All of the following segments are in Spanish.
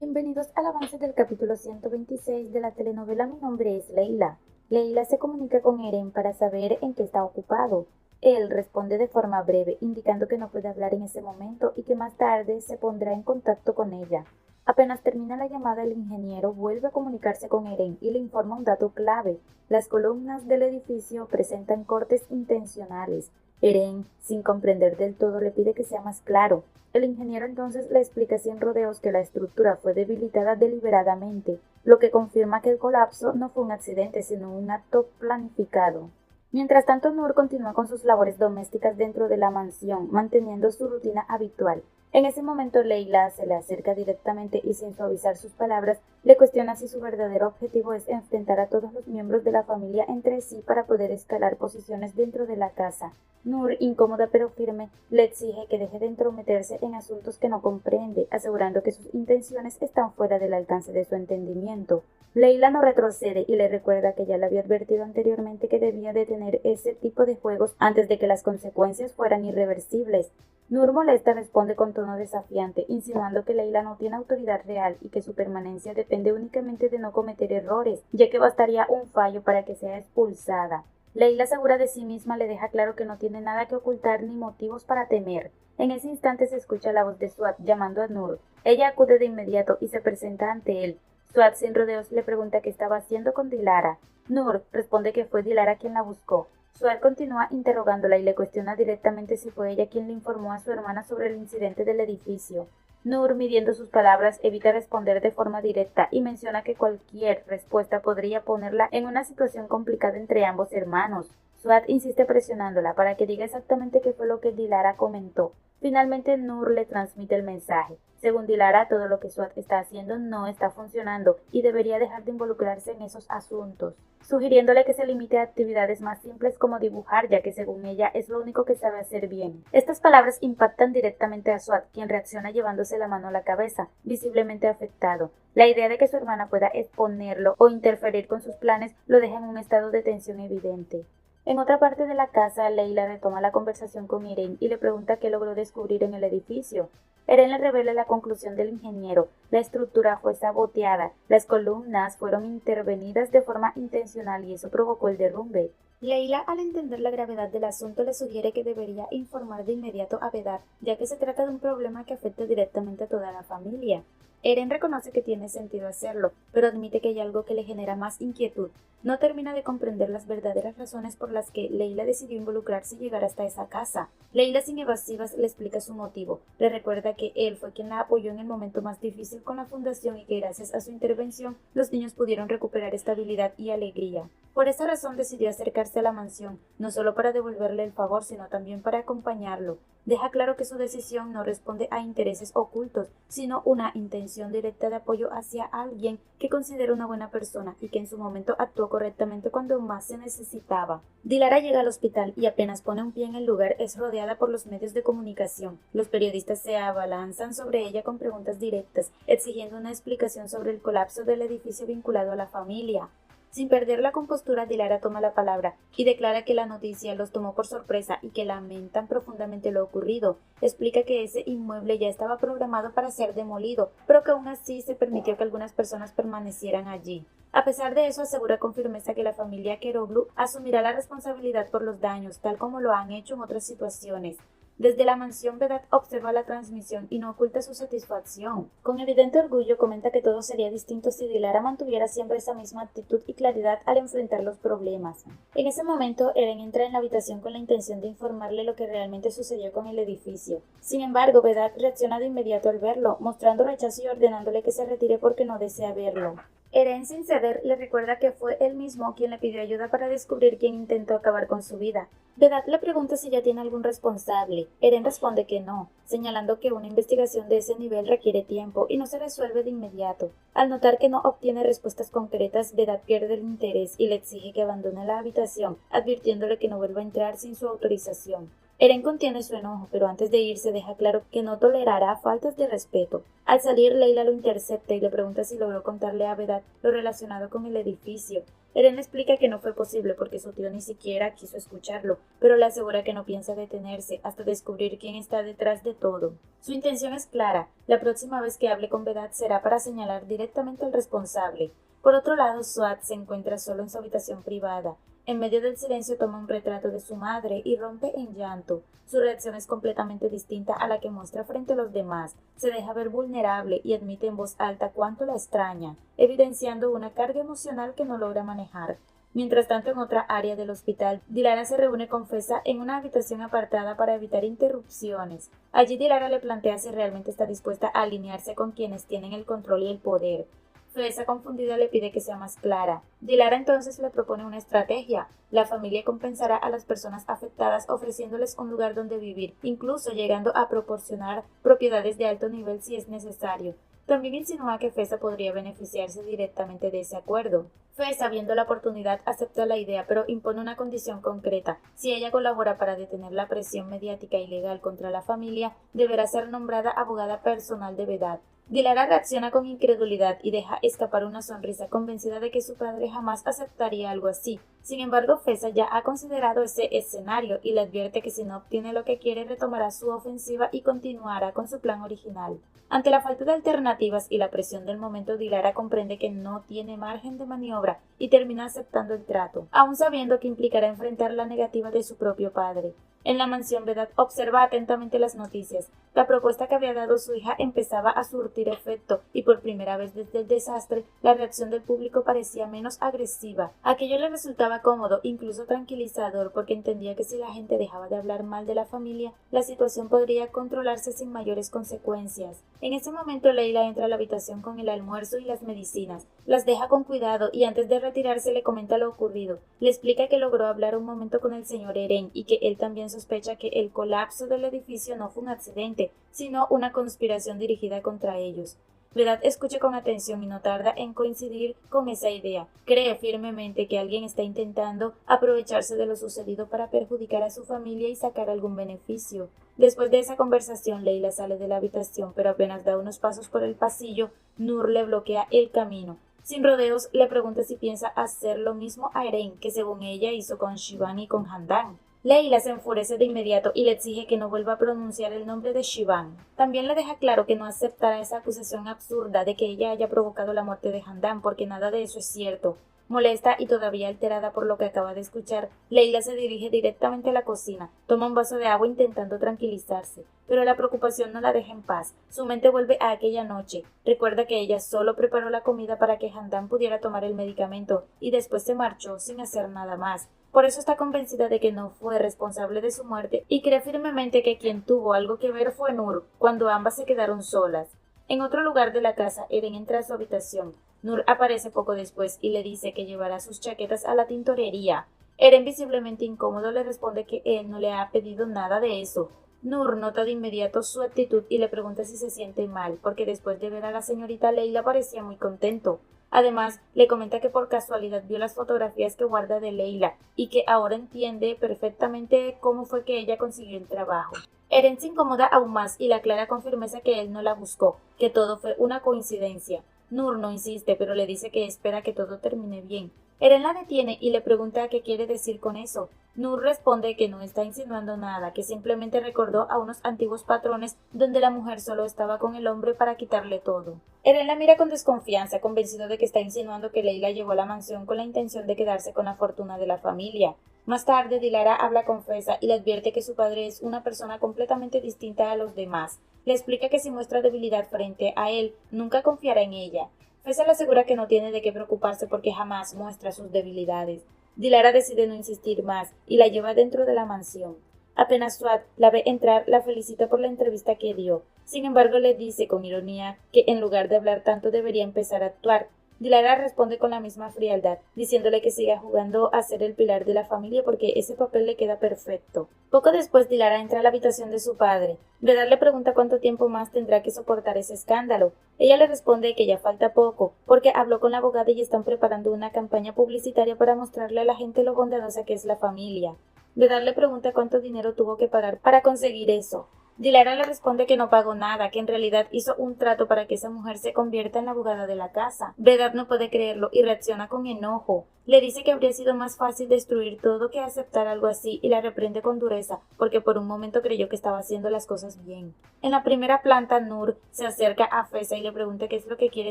Bienvenidos al avance del capítulo 126 de la telenovela Mi nombre es Leila. Leila se comunica con Eren para saber en qué está ocupado. Él responde de forma breve, indicando que no puede hablar en ese momento y que más tarde se pondrá en contacto con ella. Apenas termina la llamada, el ingeniero vuelve a comunicarse con Eren y le informa un dato clave. Las columnas del edificio presentan cortes intencionales. Eren, sin comprender del todo, le pide que sea más claro. El ingeniero entonces le explica sin rodeos que la estructura fue debilitada deliberadamente, lo que confirma que el colapso no fue un accidente, sino un acto planificado. Mientras tanto, Noor continúa con sus labores domésticas dentro de la mansión, manteniendo su rutina habitual. En ese momento, Leila se le acerca directamente y sin suavizar sus palabras, le cuestiona si su verdadero objetivo es enfrentar a todos los miembros de la familia entre sí para poder escalar posiciones dentro de la casa. Noor, incómoda pero firme, le exige que deje de entrometerse en asuntos que no comprende, asegurando que sus intenciones están fuera del alcance de su entendimiento. Leila no retrocede y le recuerda que ya le había advertido anteriormente que debía detener ese tipo de juegos antes de que las consecuencias fueran irreversibles. Noor molesta responde con tono desafiante, insinuando que Leila no tiene autoridad real y que su permanencia depende únicamente de no cometer errores, ya que bastaría un fallo para que sea expulsada. Leila, segura de sí misma, le deja claro que no tiene nada que ocultar ni motivos para temer. En ese instante se escucha la voz de Suad llamando a Noor. Ella acude de inmediato y se presenta ante él. Suad, sin rodeos, le pregunta qué estaba haciendo con Dilara. Noor responde que fue Dilara quien la buscó. Suad continúa interrogándola y le cuestiona directamente si fue ella quien le informó a su hermana sobre el incidente del edificio. Noor, midiendo sus palabras, evita responder de forma directa y menciona que cualquier respuesta podría ponerla en una situación complicada entre ambos hermanos. Suad insiste presionándola para que diga exactamente qué fue lo que Dilara comentó. Finalmente, Noor le transmite el mensaje. Según Dilara, todo lo que Suad está haciendo no está funcionando y debería dejar de involucrarse en esos asuntos, sugiriéndole que se limite a actividades más simples como dibujar, ya que según ella es lo único que sabe hacer bien. Estas palabras impactan directamente a Suad, quien reacciona llevándose la mano a la cabeza, visiblemente afectado. La idea de que su hermana pueda exponerlo o interferir con sus planes lo deja en un estado de tensión evidente. En otra parte de la casa, Leila retoma la conversación con Eren y le pregunta qué logró descubrir en el edificio. Eren le revela la conclusión del ingeniero. La estructura fue saboteada, las columnas fueron intervenidas de forma intencional y eso provocó el derrumbe. Leila, al entender la gravedad del asunto, le sugiere que debería informar de inmediato a Vedat, ya que se trata de un problema que afecta directamente a toda la familia. Eren reconoce que tiene sentido hacerlo, pero admite que hay algo que le genera más inquietud. No termina de comprender las verdaderas razones por las que Leila decidió involucrarse y llegar hasta esa casa. Leila, sin evasivas, le explica su motivo. Le recuerda que él fue quien la apoyó en el momento más difícil con la fundación y que gracias a su intervención los niños pudieron recuperar estabilidad y alegría. Por esa razón decidió acercarse a la mansión, no solo para devolverle el favor, sino también para acompañarlo. Deja claro que su decisión no responde a intereses ocultos, sino una intención directa de apoyo hacia alguien que considera una buena persona y que en su momento actuó correctamente cuando más se necesitaba. Dilara llega al hospital y apenas pone un pie en el lugar es rodeada por los medios de comunicación. Los periodistas se abalanzan sobre ella con preguntas directas, exigiendo una explicación sobre el colapso del edificio vinculado a la familia. Sin perder la compostura, Dilara toma la palabra y declara que la noticia los tomó por sorpresa y que lamentan profundamente lo ocurrido. Explica que ese inmueble ya estaba programado para ser demolido, pero que aún así se permitió que algunas personas permanecieran allí. A pesar de eso, asegura con firmeza que la familia Keroglu asumirá la responsabilidad por los daños, tal como lo han hecho en otras situaciones. Desde la mansión, Vedat observa la transmisión y no oculta su satisfacción. Con evidente orgullo comenta que todo sería distinto si Dilara mantuviera siempre esa misma actitud y claridad al enfrentar los problemas. En ese momento, Eren entra en la habitación con la intención de informarle lo que realmente sucedió con el edificio. Sin embargo, Vedat reacciona de inmediato al verlo, mostrando rechazo y ordenándole que se retire porque no desea verlo. Eren, sin ceder, le recuerda que fue él mismo quien le pidió ayuda para descubrir quién intentó acabar con su vida. Vedat le pregunta si ya tiene algún responsable. Eren responde que no, señalando que una investigación de ese nivel requiere tiempo y no se resuelve de inmediato. Al notar que no obtiene respuestas concretas, Vedat pierde el interés y le exige que abandone la habitación, advirtiéndole que no vuelva a entrar sin su autorización. Eren contiene su enojo, pero antes de irse deja claro que no tolerará faltas de respeto. Al salir, Leila lo intercepta y le pregunta si logró contarle a Vedat lo relacionado con el edificio. Eren le explica que no fue posible porque su tío ni siquiera quiso escucharlo, pero le asegura que no piensa detenerse hasta descubrir quién está detrás de todo. Su intención es clara, la próxima vez que hable con Vedat será para señalar directamente al responsable. Por otro lado, Swat se encuentra solo en su habitación privada. En medio del silencio toma un retrato de su madre y rompe en llanto. Su reacción es completamente distinta a la que muestra frente a los demás. Se deja ver vulnerable y admite en voz alta cuánto la extraña, evidenciando una carga emocional que no logra manejar. Mientras tanto, en otra área del hospital, Dilara se reúne con Feza en una habitación apartada para evitar interrupciones. Allí Dilara le plantea si realmente está dispuesta a alinearse con quienes tienen el control y el poder. Feza, confundida, le pide que sea más clara. Dilara entonces le propone una estrategia. La familia compensará a las personas afectadas ofreciéndoles un lugar donde vivir, incluso llegando a proporcionar propiedades de alto nivel si es necesario. También insinúa que Feza podría beneficiarse directamente de ese acuerdo. Feza, viendo la oportunidad, acepta la idea, pero impone una condición concreta. Si ella colabora para detener la presión mediática y legal contra la familia, deberá ser nombrada abogada personal de Vedat. Dilara reacciona con incredulidad y deja escapar una sonrisa, convencida de que su padre jamás aceptaría algo así. Sin embargo, Feza ya ha considerado ese escenario y le advierte que si no obtiene lo que quiere, retomará su ofensiva y continuará con su plan original. Ante la falta de alternativas y la presión del momento, Dilara comprende que no tiene margen de maniobra y termina aceptando el trato, aun sabiendo que implicará enfrentar la negativa de su propio padre. En la mansión, Vedat observa atentamente las noticias. La propuesta que había dado su hija empezaba a surtir efecto, y por primera vez desde el desastre, la reacción del público parecía menos agresiva. Aquello le resultaba cómodo, incluso tranquilizador, porque entendía que si la gente dejaba de hablar mal de la familia, la situación podría controlarse sin mayores consecuencias. En ese momento, Leila entra a la habitación con el almuerzo y las medicinas. Las deja con cuidado y antes de retirarse le comenta lo ocurrido. Le explica que logró hablar un momento con el señor Eren y que él también sospecha que el colapso del edificio no fue un accidente, sino una conspiración dirigida contra ellos. Vedat escucha con atención y no tarda en coincidir con esa idea. Cree firmemente que alguien está intentando aprovecharse de lo sucedido para perjudicar a su familia y sacar algún beneficio. Después de esa conversación, Leila sale de la habitación, pero apenas da unos pasos por el pasillo, Nur le bloquea el camino. Sin rodeos, le pregunta si piensa hacer lo mismo a Eren, que según ella hizo con Shivan y con Handan. Leila se enfurece de inmediato y le exige que no vuelva a pronunciar el nombre de Shivan. También le deja claro que no aceptará esa acusación absurda de que ella haya provocado la muerte de Handan, porque nada de eso es cierto. Molesta y todavía alterada por lo que acaba de escuchar, Leila se dirige directamente a la cocina, toma un vaso de agua intentando tranquilizarse, pero la preocupación no la deja en paz. Su mente vuelve a aquella noche. Recuerda que ella solo preparó la comida para que Handan pudiera tomar el medicamento y después se marchó sin hacer nada más. Por eso está convencida de que no fue responsable de su muerte y cree firmemente que quien tuvo algo que ver fue Nur, cuando ambas se quedaron solas. En otro lugar de la casa, Eren entra a su habitación. Nur aparece poco después y le dice que llevará sus chaquetas a la tintorería. Eren, visiblemente incómodo, le responde que él no le ha pedido nada de eso. Nur nota de inmediato su actitud y le pregunta si se siente mal, porque después de ver a la señorita Leila parecía muy contento. Además, le comenta que por casualidad vio las fotografías que guarda de Leila y que ahora entiende perfectamente cómo fue que ella consiguió el trabajo. Eren se incomoda aún más y le aclara con firmeza que él no la buscó, que todo fue una coincidencia. Nur no insiste, pero le dice que espera que todo termine bien. Eren la detiene y le pregunta qué quiere decir con eso. Nur responde que no está insinuando nada, que simplemente recordó a unos antiguos patrones donde la mujer solo estaba con el hombre para quitarle todo. Eren la mira con desconfianza, convencido de que está insinuando que Leila llegó a la mansión con la intención de quedarse con la fortuna de la familia. Más tarde, Dilara habla con Feza y le advierte que su padre es una persona completamente distinta a los demás. Le explica que si muestra debilidad frente a él, nunca confiará en ella. Feza le asegura que no tiene de qué preocuparse porque jamás muestra sus debilidades. Dilara decide no insistir más y la lleva dentro de la mansión. Apenas Swat la ve entrar, la felicita por la entrevista que dio. Sin embargo, le dice con ironía que en lugar de hablar tanto debería empezar a actuar. Dilara responde con la misma frialdad, diciéndole que siga jugando a ser el pilar de la familia porque ese papel le queda perfecto. Poco después, Dilara entra a la habitación de su padre. Vedat le pregunta cuánto tiempo más tendrá que soportar ese escándalo. Ella le responde que ya falta poco, porque habló con la abogada y están preparando una campaña publicitaria para mostrarle a la gente lo bondadosa que es la familia. Vedat le pregunta cuánto dinero tuvo que pagar para conseguir eso. Dilara le responde que no pagó nada, que en realidad hizo un trato para que esa mujer se convierta en la abogada de la casa. Vedad no puede creerlo y reacciona con enojo. Le dice que habría sido más fácil destruir todo que aceptar algo así y la reprende con dureza porque por un momento creyó que estaba haciendo las cosas bien. En la primera planta, Nur se acerca a Feza y le pregunta qué es lo que quiere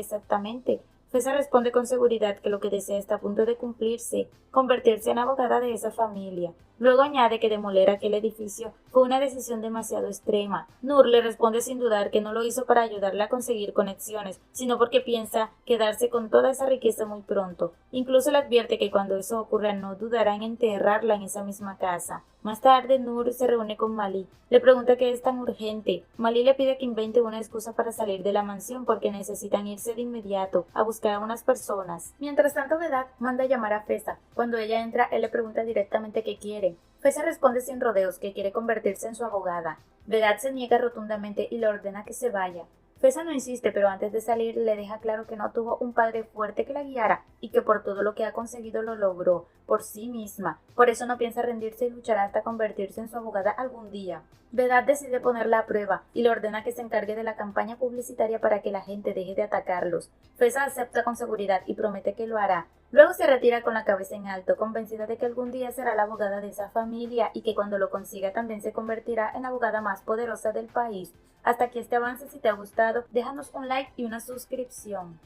exactamente. Feza responde con seguridad que lo que desea está a punto de cumplirse, convertirse en abogada de esa familia. Luego añade que demoler aquel edificio fue una decisión demasiado extrema. Nur le responde sin dudar que no lo hizo para ayudarle a conseguir conexiones, sino porque piensa quedarse con toda esa riqueza muy pronto. Incluso le advierte que cuando eso ocurra no dudará en enterrarla en esa misma casa. Más tarde, Nur se reúne con Malí. Le pregunta qué es tan urgente. Malí le pide que invente una excusa para salir de la mansión porque necesitan irse de inmediato a buscar a unas personas. Mientras tanto, Vedad manda a llamar a Feza. Cuando ella entra, él le pregunta directamente qué quiere. Feza responde sin rodeos que quiere convertirse en su abogada. Vedad se niega rotundamente y le ordena que se vaya. Feza no insiste, pero antes de salir le deja claro que no tuvo un padre fuerte que la guiara y que por todo lo que ha conseguido lo logró por sí misma. Por eso no piensa rendirse y luchará hasta convertirse en su abogada algún día. Vedad decide ponerla a prueba y le ordena que se encargue de la campaña publicitaria para que la gente deje de atacarlos. Feza acepta con seguridad y promete que lo hará. Luego se retira con la cabeza en alto, convencida de que algún día será la abogada de esa familia y que cuando lo consiga también se convertirá en la abogada más poderosa del país. Hasta aquí este avance. Si te ha gustado, déjanos un like y una suscripción.